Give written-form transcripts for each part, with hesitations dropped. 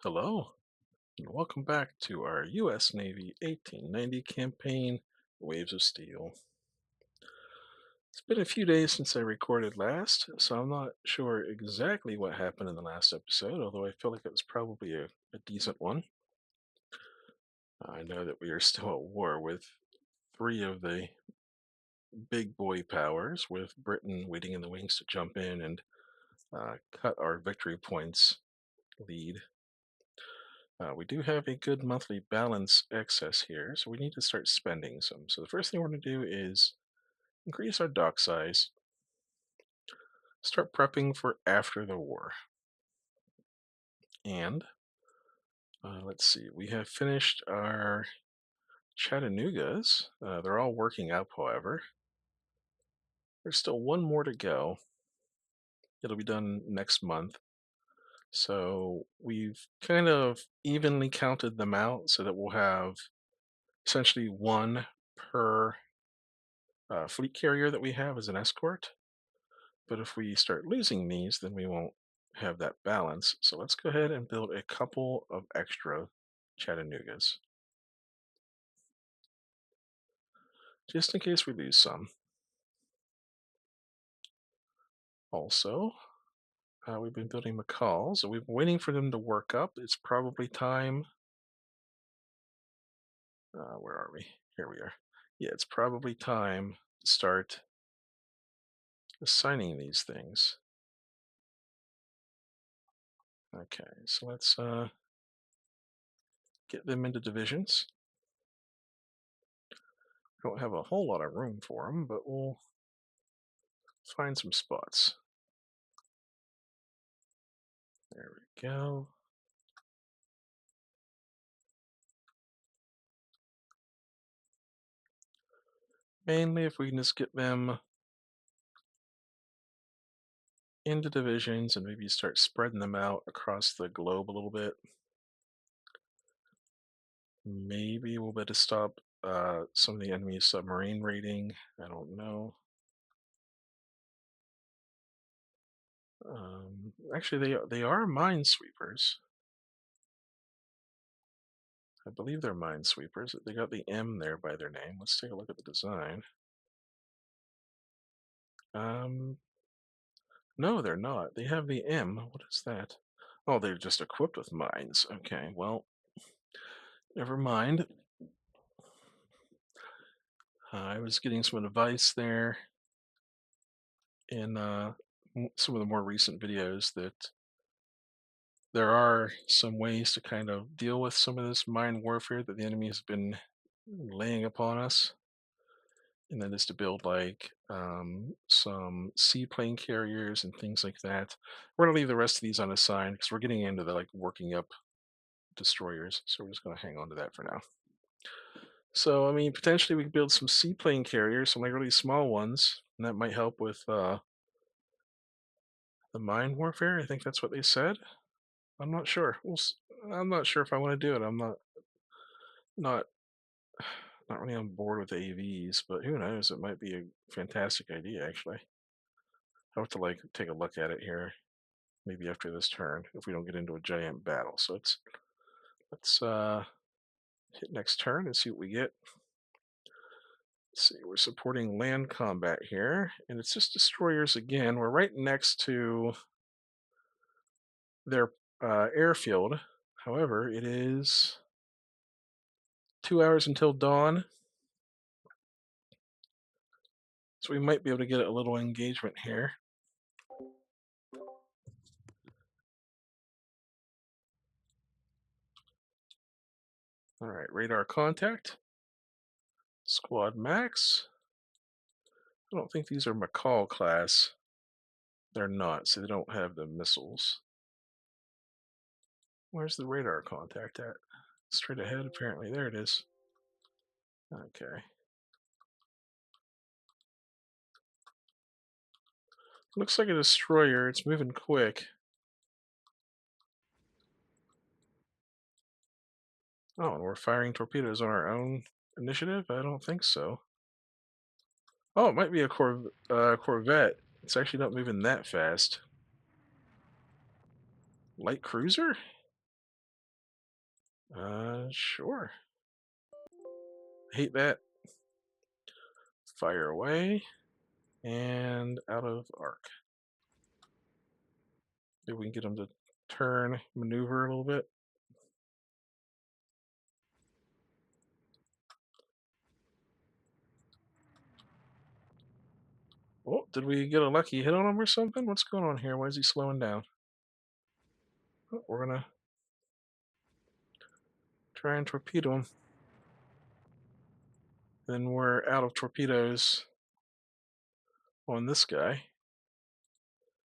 Hello, and welcome back to our U.S. Navy 1890 campaign, Waves of Steel. It's been a few days since I recorded last, so I'm not sure exactly what happened in the last episode, although I feel like it was probably a decent one. I know that we are still at war with three of the big boy powers, with Britain waiting in the wings to jump in and cut our victory points lead. We do have a good monthly balance excess here, so we need to start spending some. So the first thing we're going to do is increase our dock size, start prepping for after the war. And let's see, we have finished our Chattanoogas. They're all working up, however. There's still one more to go. It'll be done next month. So we've kind of evenly counted them out so that we'll have essentially one per fleet carrier that we have as an escort. But if we start losing these, then we won't have that balance. So let's go ahead and build a couple of extra Chattanoogas, just in case we lose some. Also, we've been building McCalls, so we've been waiting for them to work up. It's probably time. Where are we? Here we are. Yeah, it's probably time to start assigning these things. Okay, so let's get them into divisions. We don't have a whole lot of room for them, but we'll find some spots. There we go. Mainly if we can just get them into divisions and maybe start spreading them out across the globe a little bit. Maybe we'll be able to stop some of the enemy submarine raiding. I don't know. Actually, they are minesweepers. I believe they're minesweepers. They got the M there by their name. Let's take a look at the design. Um, no, they're not. They have the M. What is that? Oh, they're just equipped with mines. Okay, well, never mind. I was getting some advice there in some of the more recent videos that there are some ways to kind of deal with some of this mine warfare that the enemy has been laying upon us. And that is to build like some seaplane carriers and things like that. We're going to leave the rest of these unassigned because we're getting into the like working up destroyers. So we're just going to hang on to that for now. So, I mean, potentially we could build some seaplane carriers, some like really small ones, and that might help with the mine warfare. I think that's what they said. I'm not sure. I'm not sure if I want to do it. I'm not not really on board with AVs, but who knows? It might be a fantastic idea actually. I have to like take a look at it here, maybe after this turn, if we don't get into a giant battle. So let's hit next turn and see what we get. Let's see, we're supporting land combat here, and it's just destroyers again. We're right next to their airfield. However, it is 2 hours until dawn, so we might be able to get a little engagement here. All right, radar contact. Squad max. I don't think these are McCall class. They're not, so they don't have the missiles. Where's the radar contact at? Straight ahead, apparently. There it is. Okay. Looks like a destroyer. It's moving quick. Oh, and we're firing torpedoes on our own initiative? I don't think so. Oh, it might be a Corvette. It's actually not moving that fast. Light cruiser? Sure. Hate that. Fire away and out of arc. Maybe we can get them to turn, maneuver a little bit. Oh, did we get a lucky hit on him or something? What's going on here? Why is he slowing down? Oh, we're gonna try and torpedo him. Then we're out of torpedoes on this guy.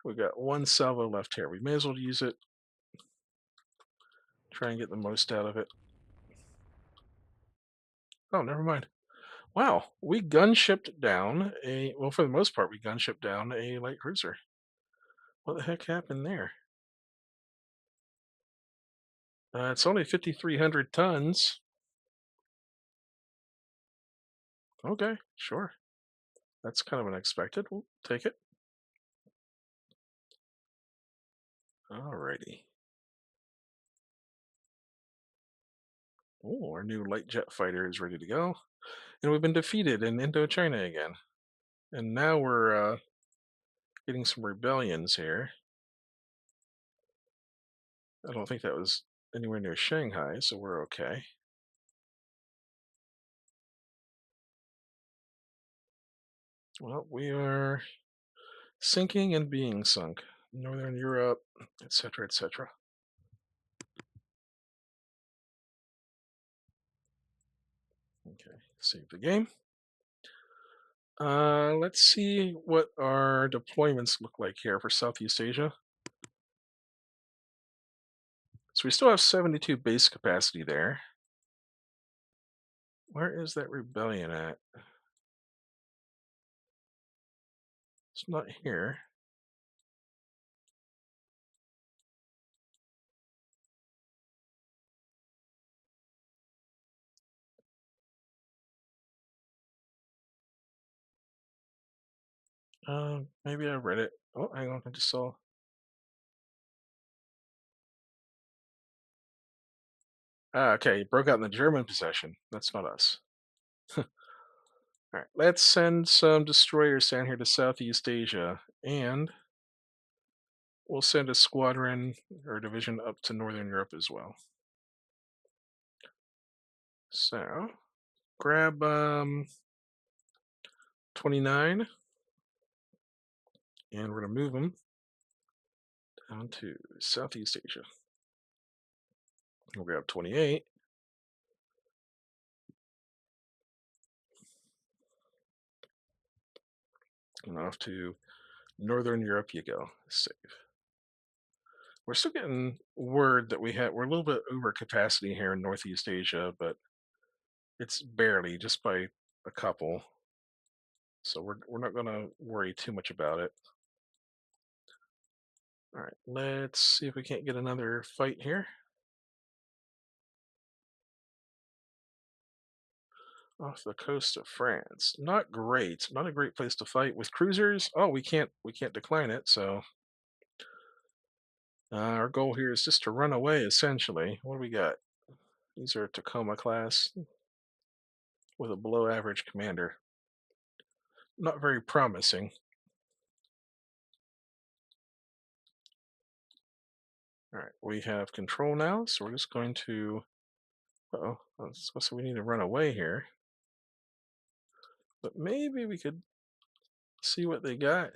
We got one salvo left here. We may as well use it. Try and get the most out of it. Oh, never mind. Wow, we gunshipped down a, well, for the most part, we gunshipped down a light cruiser. What the heck happened there? It's only 5,300 tons. Okay, sure. That's kind of unexpected. We'll take it. Alrighty. Oh, our new light jet fighter is ready to go. And we've been defeated in Indochina again. And now we're getting some rebellions here. I don't think that was anywhere near Shanghai, so we're okay. Well, we are sinking and being sunk. Northern Europe, etc., etc. Okay, save the game. Let's see what our deployments look like here for Southeast Asia. So we still have 72 base capacity there. Where is that rebellion at? It's not here. Maybe I read it. Oh, hang on, I just saw. Ah, okay, it broke out in the German possession. That's not us. All right, let's send some destroyers down here to Southeast Asia, and we'll send a squadron or division up to Northern Europe as well. So, grab 29, and we're going to move them down to Southeast Asia. We'll grab 28. And off to Northern Europe you go. Save. We're still getting word that we're a little bit over capacity here in Northeast Asia, but it's barely, just by a couple. So we're not going to worry too much about it. All right, let's see if we can't get another fight here. Off the coast of France. Not great. Not a great place to fight with cruisers. Oh, we can't decline it. So our goal here is just to run away. Essentially, what do we got? These are Tacoma class with a below average commander. Not very promising. All right, we have control now, so we're just going to. Oh, so we need to run away here. But maybe we could see what they got.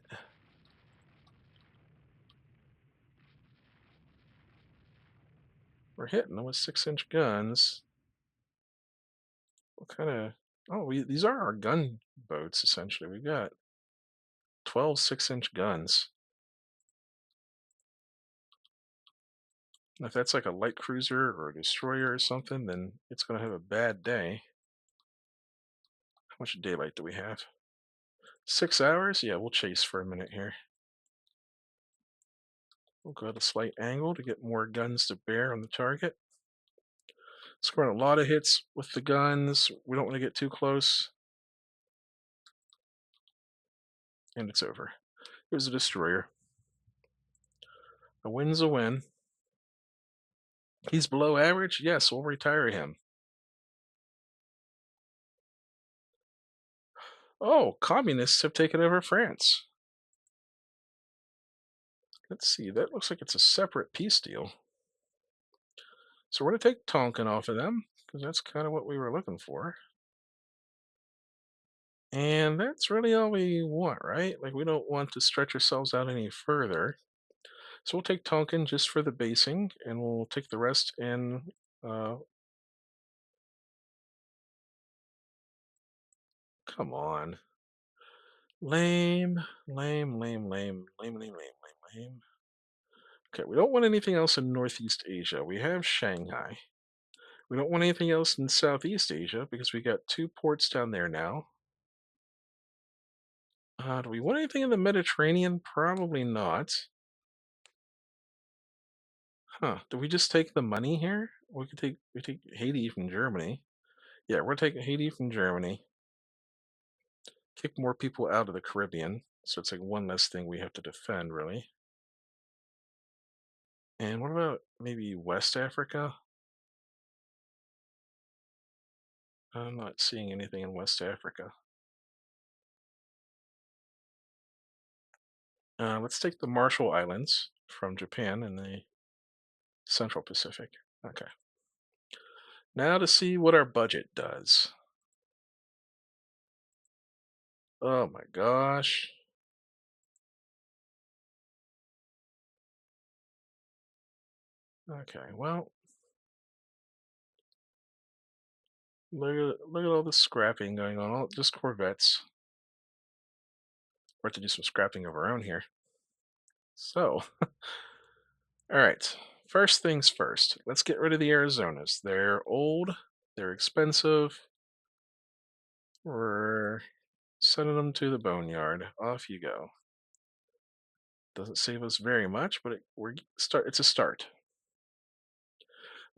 We're hitting them with 6-inch guns. What kind of? Oh, these are our gun boats essentially. We got 12 6-inch guns. If that's like a light cruiser or a destroyer or something, then it's going to have a bad day. How much daylight do we have? 6 hours? Yeah, we'll chase for a minute here. We'll go at a slight angle to get more guns to bear on the target. Scoring a lot of hits with the guns. We don't want to get too close. And it's over. It was a destroyer. A win's a win. He's below average? Yes, we'll retire him. Oh, communists have taken over France. Let's see, that looks like it's a separate peace deal. So we're going to take Tonkin off of them because that's kind of what we were looking for. And that's really all we want, right? Like, we don't want to stretch ourselves out any further. So we'll take Tonkin just for the basing, and we'll take the rest in. Uh, Come on. Lame, lame, lame, lame, lame, lame, lame, lame, lame. Okay, we don't want anything else in Northeast Asia. We have Shanghai. We don't want anything else in Southeast Asia because we got two ports down there now. Do we want anything in the Mediterranean? Probably not. Huh? Do we just take the money here? We take Haiti from Germany. Yeah, we're taking Haiti from Germany. Kick more people out of the Caribbean, so it's like one less thing we have to defend, really. And what about maybe West Africa? I'm not seeing anything in West Africa. Let's take the Marshall Islands from Japan in the Central Pacific. Okay. Now to see what our budget does. Oh my gosh. Okay, well, look at all the scrapping going on. All just Corvettes. We're to do some scrapping of our own here. So, all right. First things first. Let's get rid of the Arizonas. They're old. They're expensive. We're sending them to the boneyard. Off you go. Doesn't save us very much, but it's a start.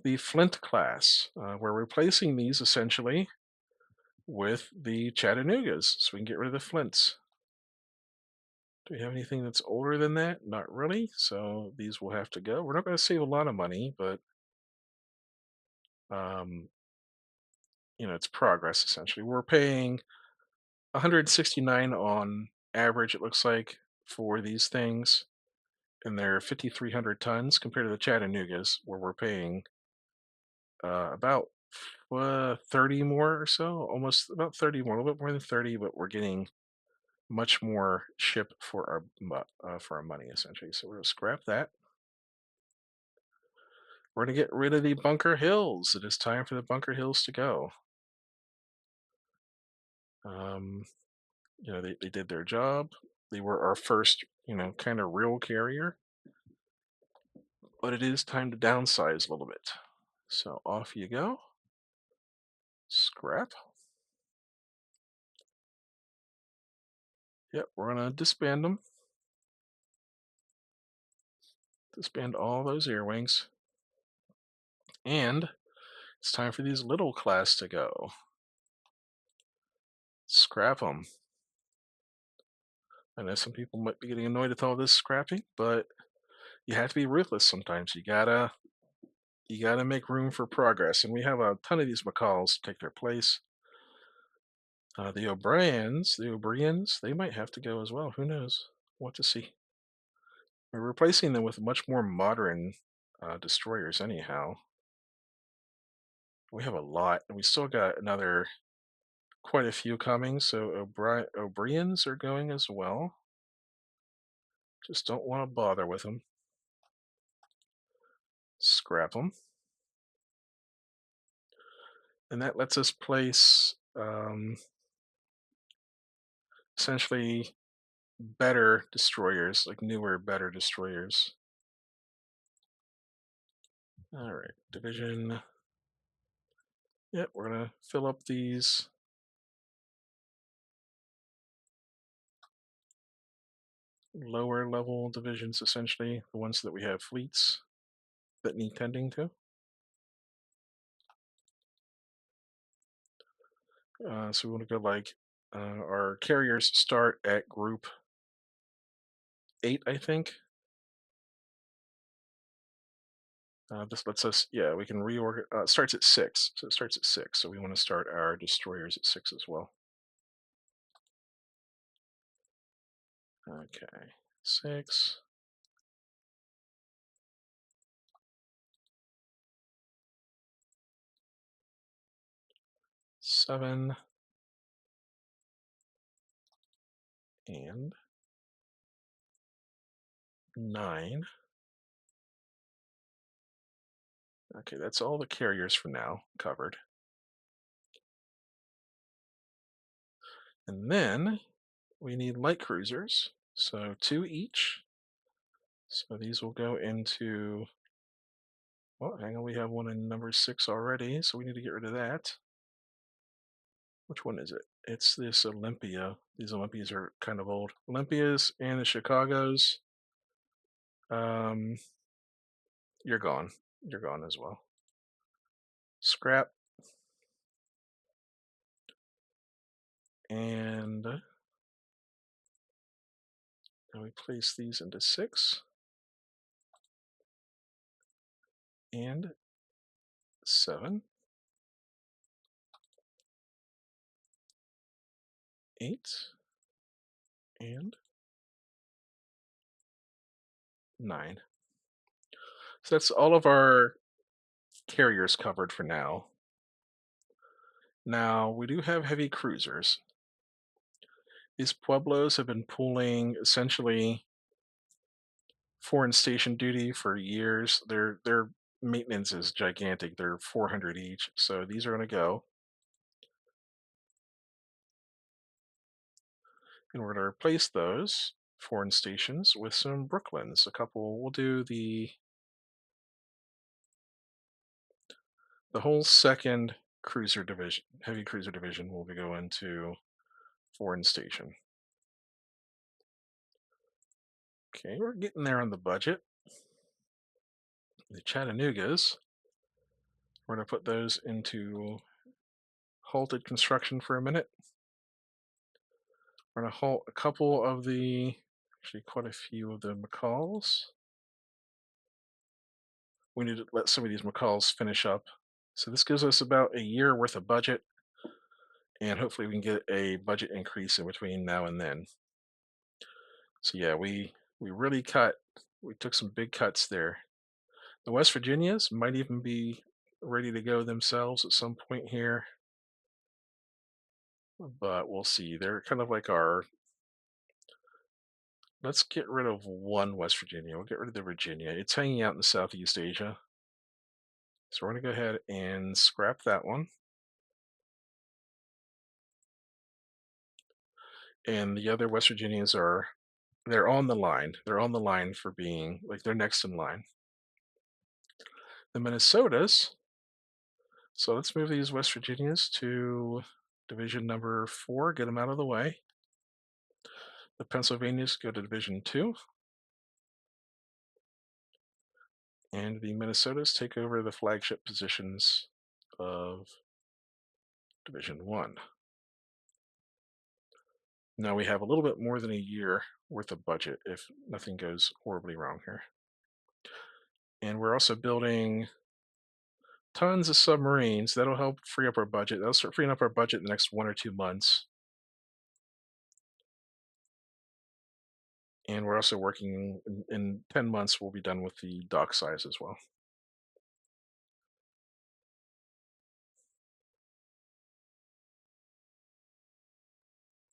The Flint class. We're replacing these essentially with the Chattanoogas, so we can get rid of the Flints. Do we have anything that's older than that? Not really. So these will have to go. We're not going to save a lot of money, but um, it's progress essentially. We're paying 169 on average. It looks like for these things, and they're 5,300 tons compared to the Chattanoogas, where we're paying about 30 more or so, almost about 30 more, a little bit more than 30, but we're getting much more ship for our money essentially. So we're gonna scrap that. We're gonna get rid of the Bunker Hills. It is time for the Bunker Hills to go. Um, they did their job. They were our first, kind of real carrier, but it is time to downsize a little bit. So off you go. Scrap. Yep, we're gonna disband them. Disband all those air wings. And it's time for these little class to go. Scrap them. I know some people might be getting annoyed with all this scrapping, but you have to be ruthless sometimes. You gotta make room for progress, and we have a ton of these McCalls take their place. The O'Briens, they might have to go as well. Who knows? What to see. We're replacing them with much more modern destroyers, anyhow. We have a lot, and we still got another quite a few coming. So O'Briens are going as well. Just don't want to bother with them. Scrap them, and that lets us place essentially better destroyers, like newer, better destroyers. All right, division. Yep, we're gonna fill up these lower level divisions, essentially the ones that we have fleets that need tending to. So we want to go like our carriers start at group 8, I think. This lets us, yeah, we can reorganize. It starts at 6, so it starts at 6. So we want to start our destroyers at 6 as well. Okay, 6, 7, and 9. Okay, that's all the carriers for now covered. And then we need light cruisers, so 2 each. So these will go into. Well, hang on, we have one in number 6 already, so we need to get rid of that. Which one is it? It's this Olympia. These Olympias are kind of old. Olympias and the Chicagos. Um, you're gone. You're gone as well. Scrap. And now we place these into 6 and 7, 8, and 9. So that's all of our carriers covered for now. Now, we do have heavy cruisers. These Pueblos have been pulling essentially foreign station duty for years. Their maintenance is gigantic. They're 400 each, so these are going to go, and we're going to replace those foreign stations with some Brooklyns. A couple. We'll do the whole second cruiser division, heavy cruiser division, will be going to foreign station. Okay, we're getting there on the budget. The Chattanoogas, we're going to put those into halted construction for a minute. We're going to halt a couple of actually quite a few of the McCalls. We need to let some of these McCalls finish up. So this gives us about a year worth of budget, and hopefully we can get a budget increase in between now and then. So yeah, we really we took some big cuts there. The West Virginias might even be ready to go themselves at some point here, but we'll see. They're kind of like our. Let's get rid of one West Virginia. We'll get rid of the Virginia. It's hanging out in Southeast Asia. So we're going to go ahead and scrap that one. And the other West Virginians they're on the line. They're on the line for being like they're next in line. The Minnesotas. So let's move these West Virginias to division number 4, get them out of the way. The Pennsylvanias go to division 2. And the Minnesotas take over the flagship positions of division 1. Now we have a little bit more than a year worth of budget if nothing goes horribly wrong here. And we're also building tons of submarines. That'll help free up our budget. That'll start freeing up our budget in the next 1 or 2 months. And we're also working in 10 months, we'll be done with the dock size as well.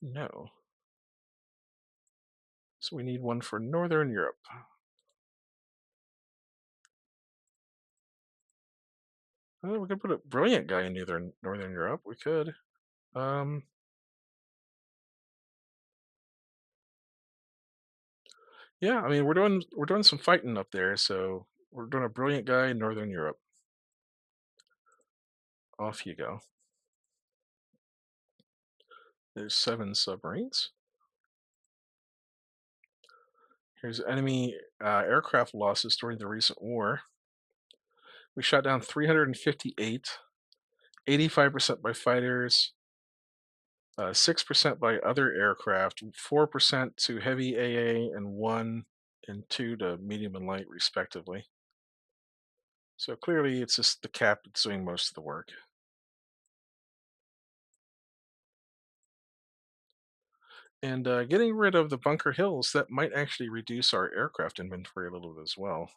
No. So we need one for Northern Europe. Oh, we could put a brilliant guy in Northern Europe. We could. Um, yeah, I mean we're doing some fighting up there, so we're doing a brilliant guy in Northern Europe. Off you go. There's 7 submarines. Here's enemy aircraft losses during the recent war. We shot down 358, 85% by fighters, 6% by other aircraft, 4% to heavy AA, and 1 and 2 to medium and light, respectively. So clearly, it's just the cap that's doing most of the work. And getting rid of the bunker hills, that might actually reduce our aircraft inventory a little bit as well.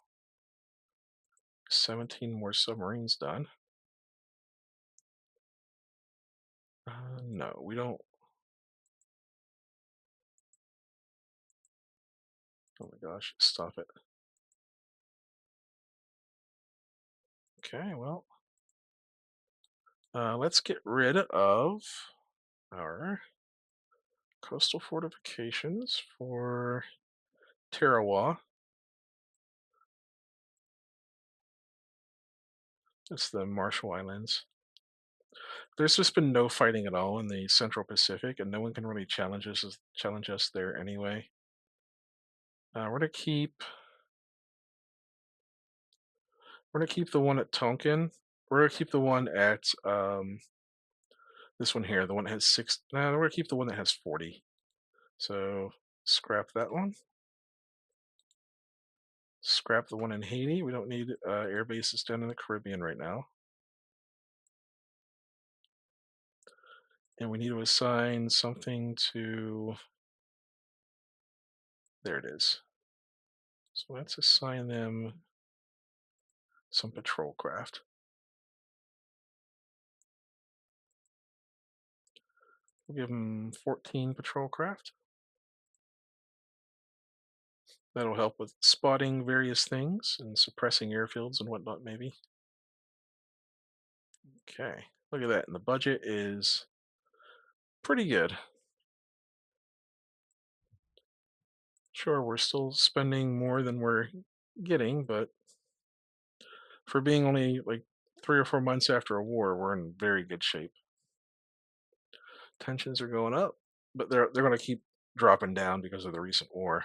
17 more submarines done. No, we don't. Oh my gosh, stop it. Okay, well, let's get rid of our coastal fortifications for Tarawa. It's the Marshall Islands. There's just been no fighting at all in the Central Pacific, and no one can really challenge us there anyway. We're gonna keep the one at Tonkin. We're gonna keep the one at this one here. The one that has six. No, we're gonna keep the one that has 40. So scrap that one. Scrap the one in Haiti. We don't need air bases down in the Caribbean right now. And we need to assign something to. There it is. So let's assign them some patrol craft. We'll give them 14 patrol craft. That'll help with spotting various things and suppressing airfields and whatnot, maybe. Okay, look at that. And the budget is pretty good. Sure, we're still spending more than we're getting, but for being only like 3 or 4 months after a war, we're in very good shape. Tensions are going up, but they're going to keep dropping down because of the recent war.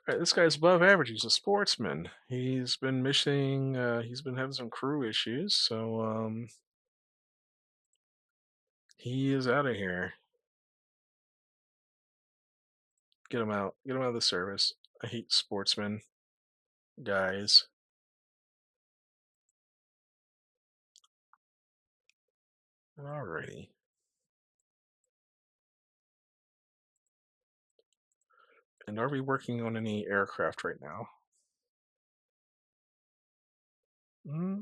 All right, this guy's above average. He's a sportsman. He's been missing. He's been having some crew issues, so he is out of here. Get him out. Get him out of the service. I hate sportsmen, guys. Alrighty. And are we working on any aircraft right now?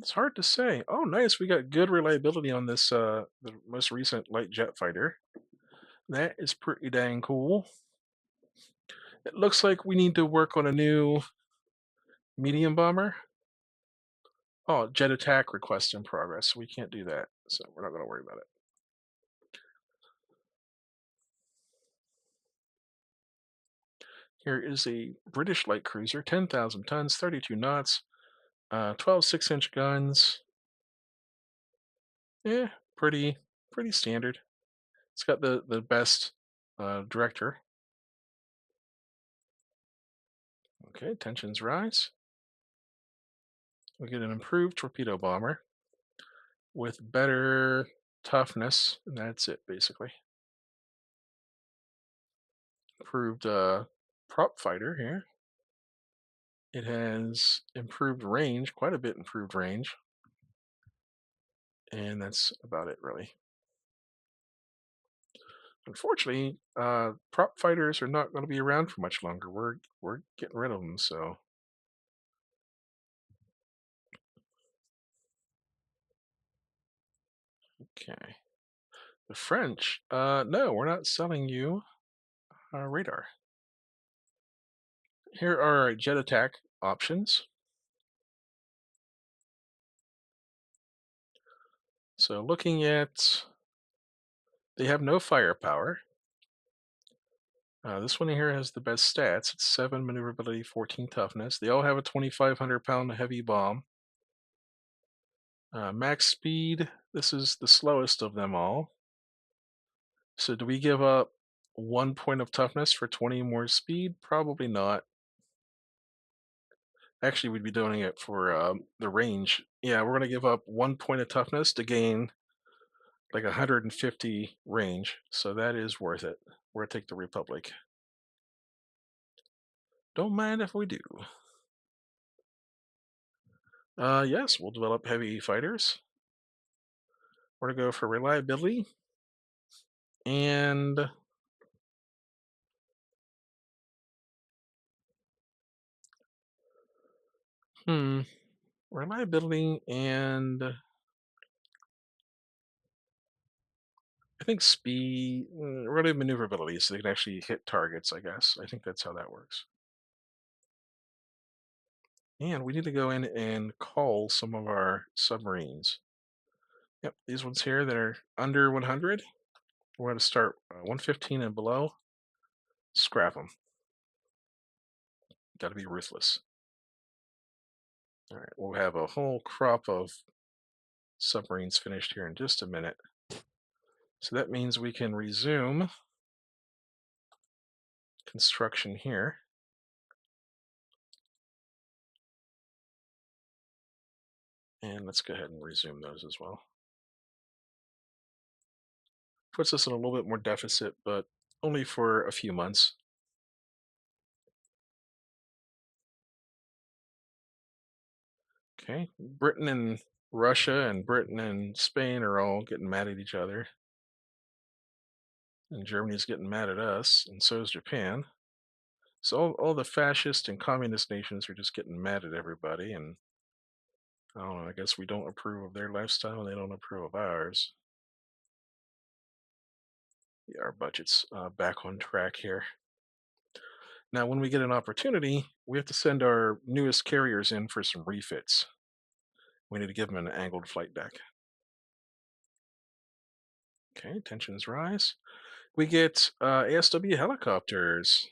It's hard to say. Oh, nice. We got good reliability on this, the most recent light jet fighter. That is pretty dang cool. It looks like we need to work on a new medium bomber. Oh, jet attack request in progress. We can't do that, so we're not going to worry about it. Here is a British light cruiser, 10,000 tons, 32 knots, 12 6-inch guns. Yeah, pretty standard. It's got the best director. Okay, tensions rise. We get an improved torpedo bomber with better toughness, and that's it basically. Improved prop fighter here. It has improved range, quite a bit improved range, and that's about it really. Unfortunately, prop fighters are not going to be around for much longer. We're getting rid of them, so okay. The French, no, we're not selling you radar. Here are our jet attack options. So looking at, they have no firepower. This one here has the best stats. It's 7 maneuverability, 14 toughness. They all have a 2,500-pound heavy bomb. Max speed, this is the slowest of them all. So do we give up 1 point of toughness for 20 more speed? Probably not. Actually, we'd be doing it for the range. Yeah, we're going to give up 1 point of toughness to gain like 150 range. So that is worth it. We're going to take the Republic. Don't mind if we do. Yes, we'll develop heavy fighters. We're going to go for reliability and hmm, reliability and I think speed, relative maneuverability, so they can actually hit targets. I guess I think that's how that works. And we need to go in and call some of our submarines. Yep, these ones here that are under 100. We're going to start 115 and below. Scrap them. Got to be ruthless. All right, we'll have a whole crop of submarines finished here in just a minute. So that means we can resume construction here. And let's go ahead and resume those as well. Puts us in a little bit more deficit, but only for a few months. Okay, Britain and Russia and Britain and Spain are all getting mad at each other. And Germany's getting mad at us, and so is Japan. So all the fascist and communist nations are just getting mad at everybody, and I don't know, I guess we don't approve of their lifestyle and they don't approve of ours. Yeah, our budget's back on track here. Now, when we get an opportunity, we have to send our newest carriers in for some refits. We need to give them an angled flight deck. Okay, tensions rise. We get ASW helicopters.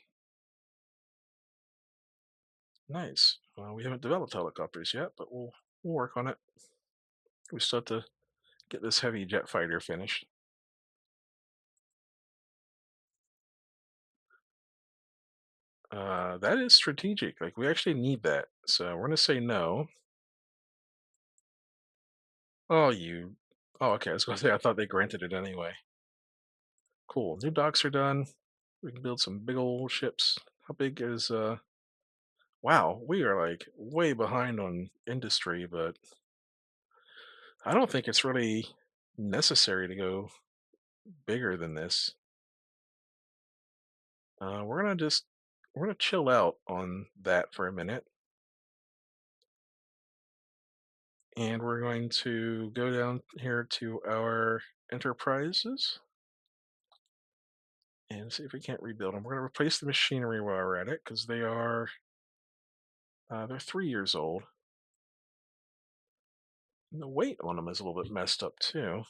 Nice. We haven't developed helicopters yet, but we'll work on it. We still have to get this heavy jet fighter finished. That is strategic. Like we actually need that. So we're gonna say no. Oh, you. Oh, okay. I was gonna say I thought they granted it anyway. Cool. New docks are done. We can build some big old ships. How big is Wow, we are like way behind on industry, but I don't think it's really necessary to go bigger than this. We're gonna just we're gonna chill out on that for a minute, and we're going to go down here to our enterprises and see if we can't rebuild them. We're gonna replace the machinery while we're at it because they're 3 years old. And the weight on them is a little bit messed up too.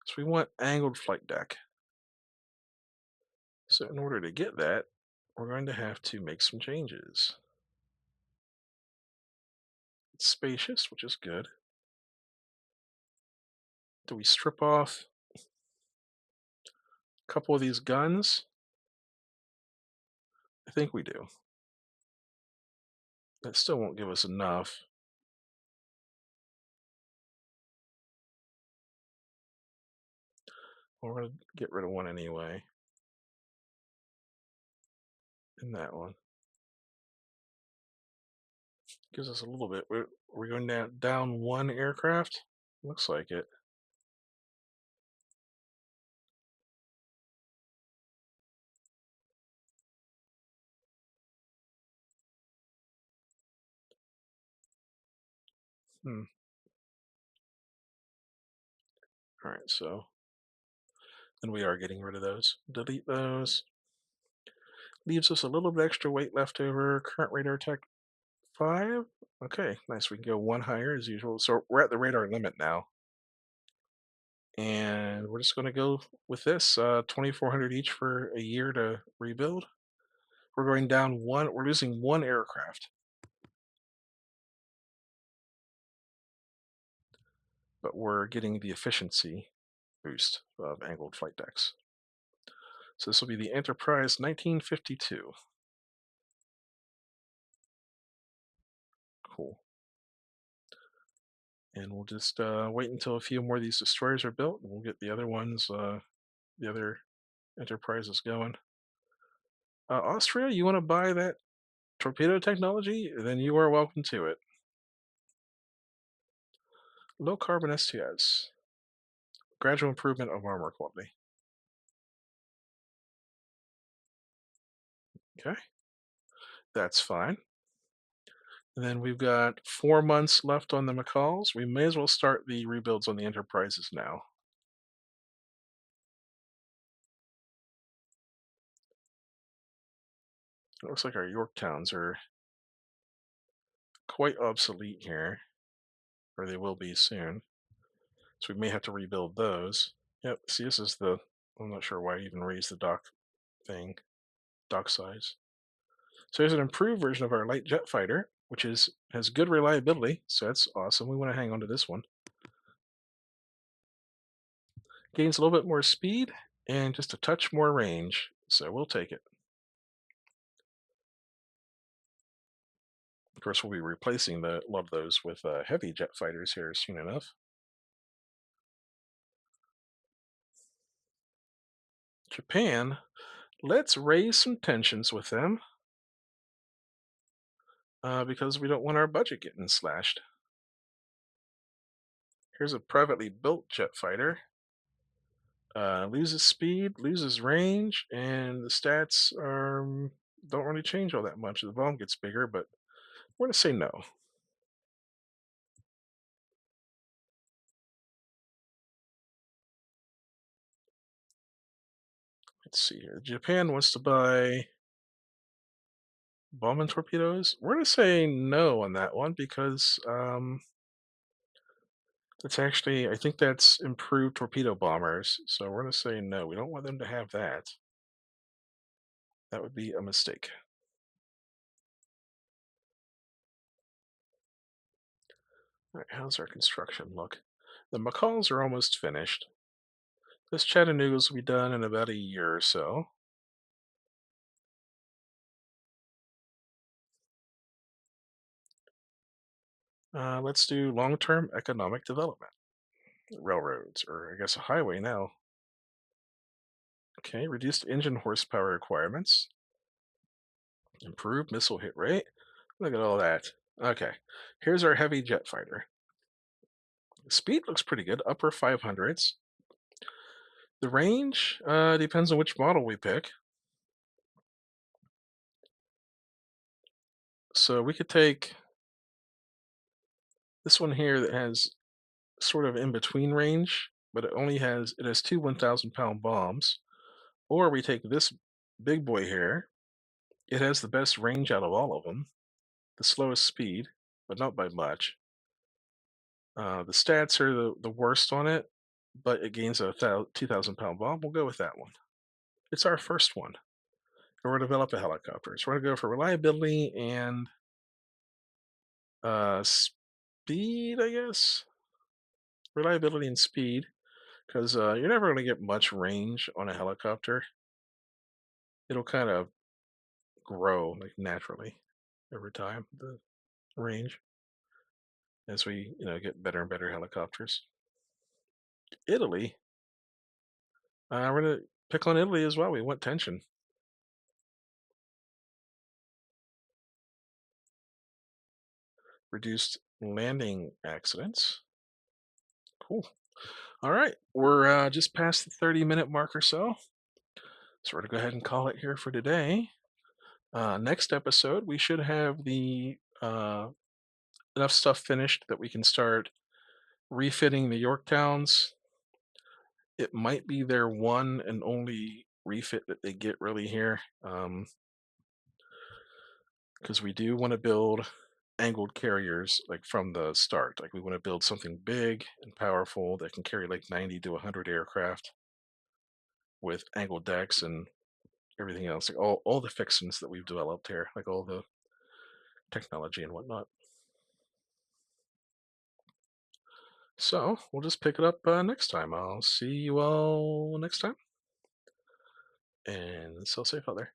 So we want angled flight deck. So in order to get that, we're going to have to make some changes. It's spacious, which is good. Do we strip off a couple of these guns? I think we do. That still won't give us enough. We're going to get rid of one anyway. And that one. Gives us a little bit. We're going down one aircraft? Looks like it. Hmm. All right, so then we are getting rid of those. Delete those. Leaves us a little bit extra weight left over. Current radar tech 5. Okay, nice. We can go one higher as usual. So we're at the radar limit now. And we're just going to go with this 2400 each for a year to rebuild. We're going down one, we're losing one aircraft, but we're getting the efficiency boost of angled flight decks. So this will be the Enterprise 1952. Cool. And we'll just wait until a few more of these destroyers are built, and we'll get the other ones, the other enterprises going. Austria, you want to buy that torpedo technology, then you are welcome to it. Low carbon STS. Gradual improvement of armor quality. Okay, that's fine. And then we've got 4 months left on the McCalls. We may as well start the rebuilds on the Enterprises now. It looks like our Yorktowns are quite obsolete here, or they will be soon. So we may have to rebuild those. Yep, see, this is the. I'm not sure why I even raised the dock thing, dock size. So there's an improved version of our light jet fighter, which has good reliability. So that's awesome. We want to hang on to this one. Gains a little bit more speed and just a touch more range. So we'll take it. Of course, we'll be replacing a lot of those with heavy jet fighters here soon enough. Japan, let's raise some tensions with them because we don't want our budget getting slashed. Here's a privately built jet fighter. Loses speed, loses range, and the stats don't really change all that much. The bomb gets bigger, but we're going to say no. Let's see here. Japan wants to buy bomb and torpedoes. We're going to say no on that one because it's actually, I think that's improved torpedo bombers. So we're going to say no. We don't want them to have that. That would be a mistake. All right, how's our construction look? The McCalls are almost finished. This Chattanooga's will be done in about a year or so. Let's do long-term economic development. Railroads, or I guess a highway now. Okay, reduced engine horsepower requirements. Improved missile hit rate. Look at all that. Okay, here's our heavy jet fighter. Speed looks pretty good, upper 500s. The range depends on which model we pick. So we could take this one here that has sort of in between range, but it has two 1,000-pound bombs. Or we take this big boy here. It has the best range out of all of them, the slowest speed, but not by much. The stats are the worst on it, but it gains a 2,000-pound bomb. We'll go with that one. It's our first one. And we're going to develop a helicopter. So we're going to go for reliability and speed, I guess. Reliability and speed, because you're never going to get much range on a helicopter. It'll kind of grow like naturally over time, the range, as we get better and better helicopters. Italy, we're going to pick on Italy as well. We want tension. Reduced landing accidents. Cool. All right, we're just past the 30-minute mark or so. So we're going to go ahead and call it here for today. Next episode, we should have the enough stuff finished that we can start refitting the Yorktowns. It might be their one and only refit that they get really here, because we do want to build angled carriers like from the start. Like we want to build something big and powerful that can carry like 90 to 100 aircraft with angled decks and everything else, like all the fixings that we've developed here, like all the technology and whatnot. So we'll just pick it up next time. I'll see you all next time, and so safe out there.